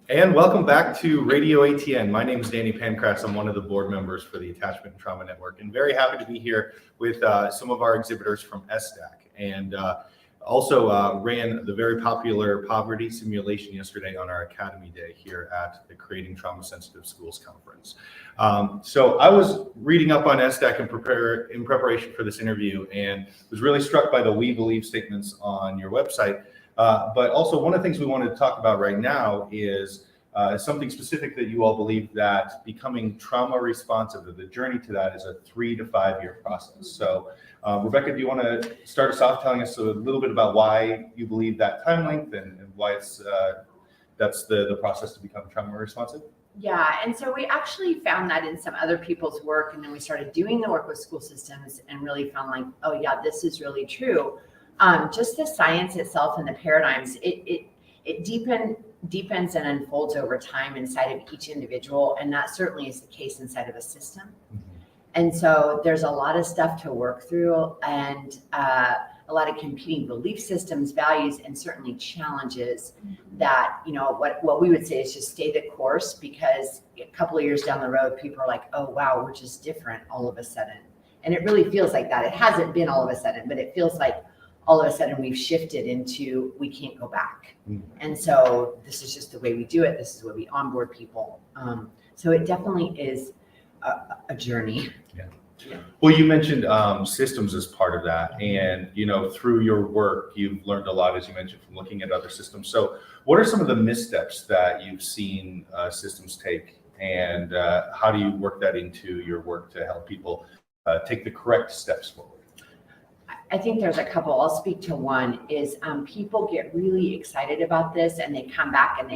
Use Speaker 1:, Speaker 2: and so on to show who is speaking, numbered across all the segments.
Speaker 1: And welcome back to Radio ATN. My name is Danny Pancratz. I'm one of the board members for the Attachment and Trauma Network, and very happy to be here with some of our exhibitors from ESSDACK. And also ran the very popular poverty simulation yesterday on our Academy Day here at the Creating Trauma Sensitive Schools Conference. So I was reading up on ESSDACK in preparation for this interview, and was really struck by the "We Believe" statements on your website. But also one of the things we wanted to talk about right now is something specific that you all believe, that becoming trauma responsive, the journey to that is a 3 to 5 year process. So Rebecca, do you want to start us off telling us a little bit about why you believe that time length and why it's that's the process to become trauma responsive?
Speaker 2: Yeah, and so we actually found that in some other people's work, and then we started doing the work with school systems and really found like, oh yeah, this is really true. Just the science itself and the paradigms, it deepens and unfolds over time inside of each individual, and that certainly is the case inside of a system. Mm-hmm. And so there's a lot of stuff to work through, and a lot of competing belief systems, values, and certainly challenges that, you know, what we would say is just stay the course, because a couple of years down the road, people are like, oh wow, we're just different all of a sudden. And it really feels like that. It hasn't been all of a sudden, but it feels like all of a sudden we've shifted into, we can't go back. Mm-hmm. And so this is just the way we do it. This is the way we onboard people. So it definitely is a journey.
Speaker 1: Yeah. Yeah. Well, you mentioned systems as part of that, and you know, through your work, you've learned a lot, as you mentioned, from looking at other systems. So, what are some of the missteps that you've seen systems take, and how do you work that into your work to help people take the correct steps forward?
Speaker 2: I think there's a couple. I'll speak to one. Is people get really excited about this, and they come back and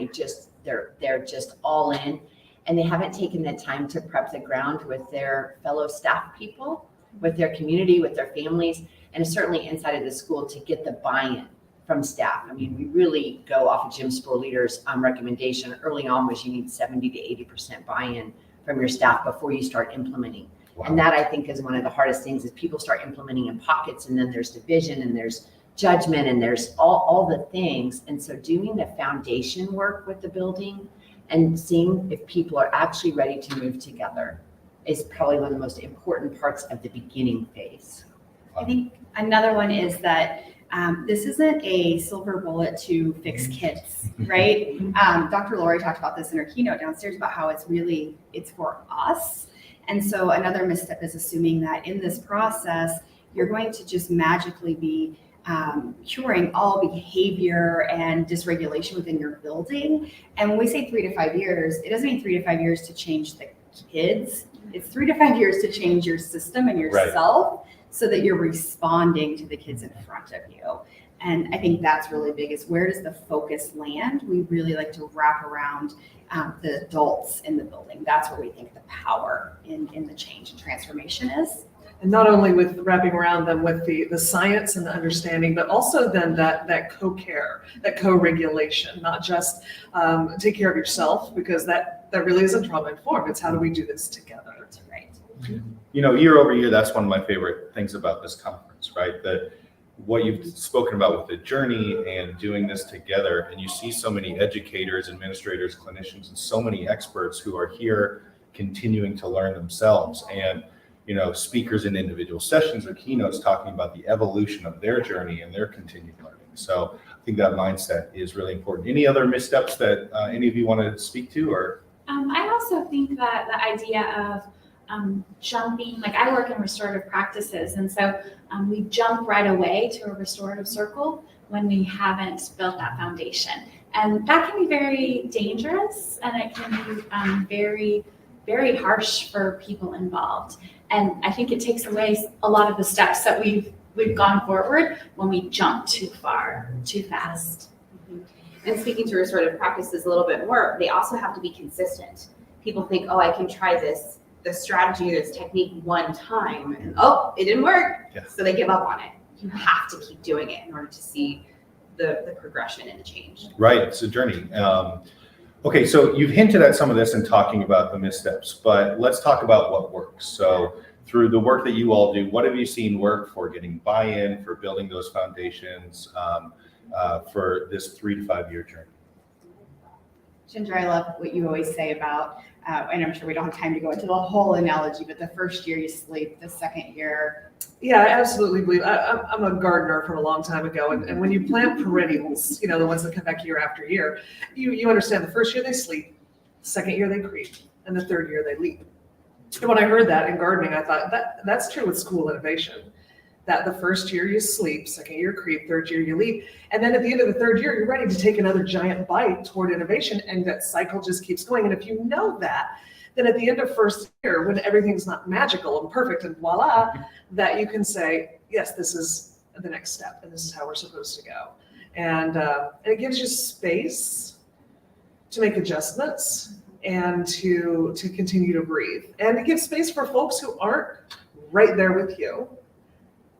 Speaker 2: they're just all in. And they haven't taken the time to prep the ground with their fellow staff people, with their community, with their families, and certainly inside of the school to get the buy-in from staff. I mean, we really go off of Jim Spohr-Leader's recommendation early on, was you need 70 to 80% buy-in from your staff before you start implementing. Wow. And that, I think, is one of the hardest things, is people start implementing in pockets, and then there's division and there's judgment and there's all the things. And so doing the foundation work with the building and seeing if people are actually ready to move together is probably one of the most important parts of the beginning phase.
Speaker 3: I think another one is that this isn't a silver bullet to fix kids, right? Dr. Lori talked about this in her keynote downstairs about how it's for us. And so another misstep is assuming that in this process, you're going to just magically be curing all behavior and dysregulation within your building. And when we say 3 to 5 years, it doesn't mean 3 to 5 years to change the kids. It's 3 to 5 years to change your system and yourself, right, so that you're responding to the kids in front of you. And I think that's really big, is where does the focus land? We really like to wrap around the adults in the building. That's where we think the power in the change and transformation is.
Speaker 4: And not only with wrapping around them with the science and the understanding, but also then that co-care, that co-regulation, not just take care of yourself, because that really isn't trauma informed. It's how do we do this together?
Speaker 3: That's right.
Speaker 1: You know, year over year, that's one of my favorite things about this conference, right? That what you've spoken about with the journey and doing this together, and you see so many educators, administrators, clinicians, and so many experts who are here continuing to learn themselves, and you know, speakers in individual sessions or keynotes talking about the evolution of their journey and their continued learning. So I think that mindset is really important. Any other missteps that any of you want to speak to? Or
Speaker 5: I also think that the idea of jumping, like I work in restorative practices, and so we jump right away to a restorative circle when we haven't built that foundation. And that can be very dangerous, and it can be very, very harsh for people involved. And I think it takes away a lot of the steps that we've gone forward when we jump too far, too fast.
Speaker 6: Mm-hmm. And speaking to restorative practices a little bit more, they also have to be consistent. People think, oh, I can try this strategy, this technique one time, and oh, it didn't work. Yeah. So they give up on it. You have to keep doing it in order to see the progression and the change.
Speaker 1: Right, it's a journey. Okay, so you've hinted at some of this in talking about the missteps, but let's talk about what works. So through the work that you all do, what have you seen work for getting buy-in, for building those foundations, for this 3 to 5 year journey?
Speaker 3: Ginger, I love what you always say about, and I'm sure we don't have time to go into the whole analogy, but the first year you sleep, the second year.
Speaker 4: Yeah, I absolutely believe. I'm a gardener from a long time ago, and when you plant perennials, you know, the ones that come back year after year, you understand the first year they sleep, the second year they creep, and the third year they leap. And when I heard that in gardening, I thought that's true with school innovation. That the first year you sleep, second year creep, third year you leap. And then at the end of the third year, you're ready to take another giant bite toward innovation. And that cycle just keeps going. And if you know that, then at the end of first year, when everything's not magical and perfect and voila, that you can say, yes, this is the next step and this is how we're supposed to go. And it gives you space to make adjustments and to continue to breathe. And it gives space for folks who aren't right there with you.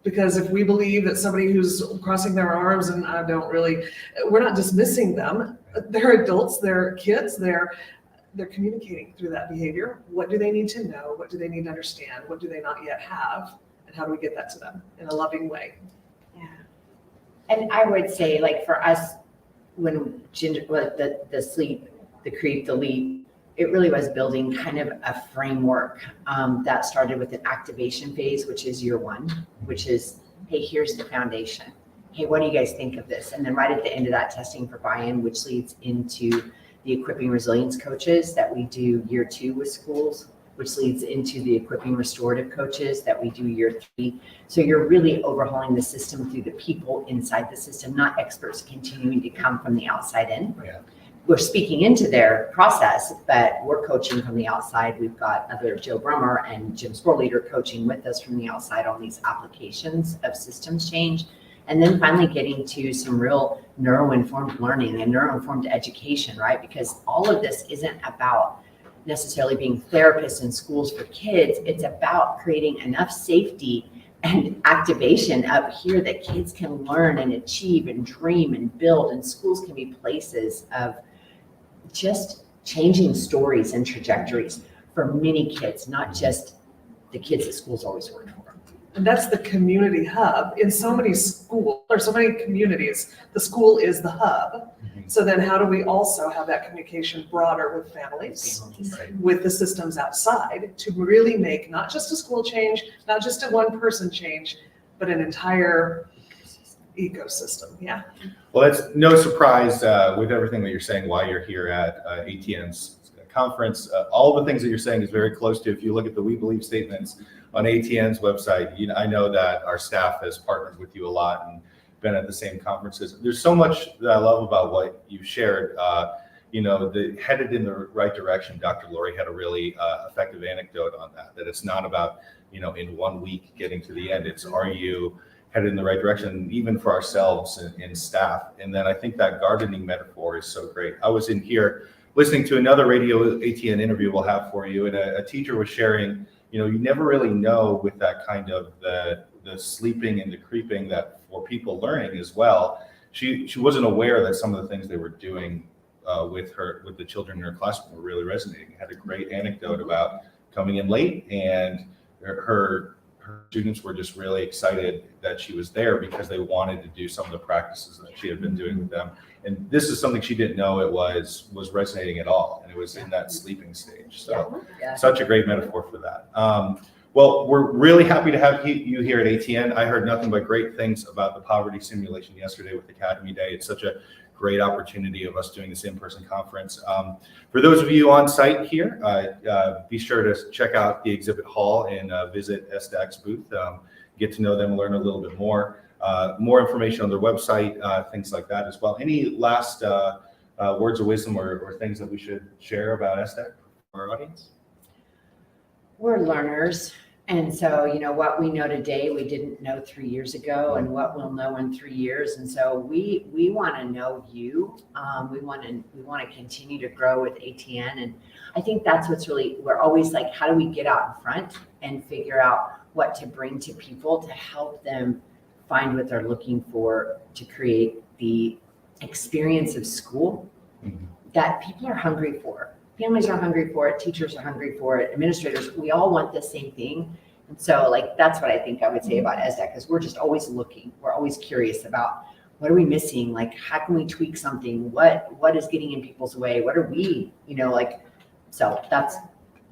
Speaker 4: Because if we believe that somebody who's crossing their arms and we're not dismissing them. They're adults, they're kids, they're communicating through that behavior. What do they need to know? What do they need to understand? What do they not yet have? And how do we get that to them in a loving way?
Speaker 2: Yeah. And I would say, like, for us, when Ginger, the sleep, the creep, the leap, it really was building kind of a framework that started with an activation phase, which is year one, which is, hey, here's the foundation. Hey, what do you guys think of this? And then right at the end of that, testing for buy-in, which leads into the equipping resilience coaches that we do year 2 with schools, which leads into the equipping restorative coaches that we do year 3. So you're really overhauling the system through the people inside the system, not experts continuing to come from the outside in.
Speaker 1: Yeah.
Speaker 2: We're speaking into their process, but we're coaching from the outside. We've got other Joe Brummer and Jim Sporleader coaching with us from the outside on these applications of systems change. And then finally getting to some real neuro-informed learning and neuro-informed education, right? Because all of this isn't about necessarily being therapists in schools for kids. It's about creating enough safety and activation up here that kids can learn and achieve and dream and build, and schools can be places of just changing stories and trajectories for many kids, not just the kids that schools always worked for.
Speaker 4: And that's the community hub. In so many schools or so many communities, the school is the hub. So then how do we also have that communication broader with families,
Speaker 1: Right.
Speaker 4: with the systems outside, to really make not just a school change, not just a one person change, but an entire ecosystem. Yeah.
Speaker 1: Well, it's no surprise with everything that you're saying why you're here at ATN's conference. All the things that you're saying is very close to, if you look at the We Believe statements on ATN's website, I know that our staff has partnered with you a lot and been at the same conferences. There's so much that I love about what you shared. Headed in the right direction. Dr. Lori had a really effective anecdote on that it's not about, in 1 week getting to the end. It's, are you headed in the right direction, even for ourselves and staff? And then I think that gardening metaphor is so great. I was in here listening to another RadioATN interview we'll have for you, and a teacher was sharing, you never really know with that kind of the sleeping and the creeping that for people learning as well. She wasn't aware that some of the things they were doing with the children in her classroom were really resonating. Had a great anecdote about coming in late, and her students were just really excited that she was there because they wanted to do some of the practices that she had been doing with them. And this is something she didn't know it was resonating at all. And it was in that sleeping stage. So such a great metaphor for that. Well, we're really happy to have you here at ATN. I heard nothing but great things about the poverty simulation yesterday with Academy Day. It's such a great opportunity of us doing this in-person conference. For those of you on site here, be sure to check out the exhibit hall and visit ESSDACK's booth. Get to know them, learn a little bit more. More information on their website, things like that as well. Any last words of wisdom or things that we should share about ESSDACK for our audience?
Speaker 2: We're learners. And so, what we know today, we didn't know 3 years ago, and what we'll know in 3 years. And so we want to know you. We want to continue to grow with ATN. And I think that's what's really, we're always like, how do we get out in front and figure out what to bring to people to help them find what they're looking for to create the experience of school that people are hungry for. Families are hungry for it, teachers are hungry for it, administrators, we all want the same thing. And so that's what I think I would say about ESSDACK, is we're just always looking. We're always curious about what are we missing? Like, how can we tweak something? What is getting in people's way? What are we, so that's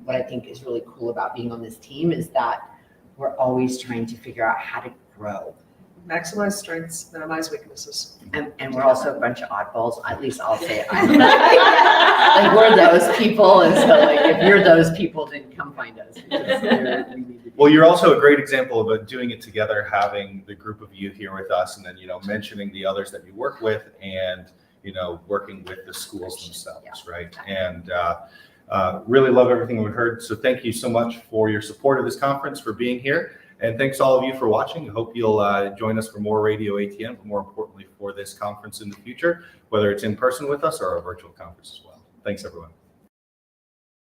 Speaker 2: what I think is really cool about being on this team, is that we're always trying to figure out how to grow.
Speaker 4: Maximize strengths, minimize weaknesses.
Speaker 2: And we're also a bunch of oddballs. At least I'll say it. Like, we're those people. And so, like, if you're those people, then come find us. We need to be.
Speaker 1: Well, you're also a great example of doing it together, having the group of you here with us, and then, mentioning the others that you work with, and, working with the schools themselves, right? And really love everything we've heard. So thank you so much for your support of this conference, for being here. And thanks all of you for watching. I hope you'll join us for more Radio ATN, but more importantly for this conference in the future, whether it's in person with us or a virtual conference as well. Thanks, everyone.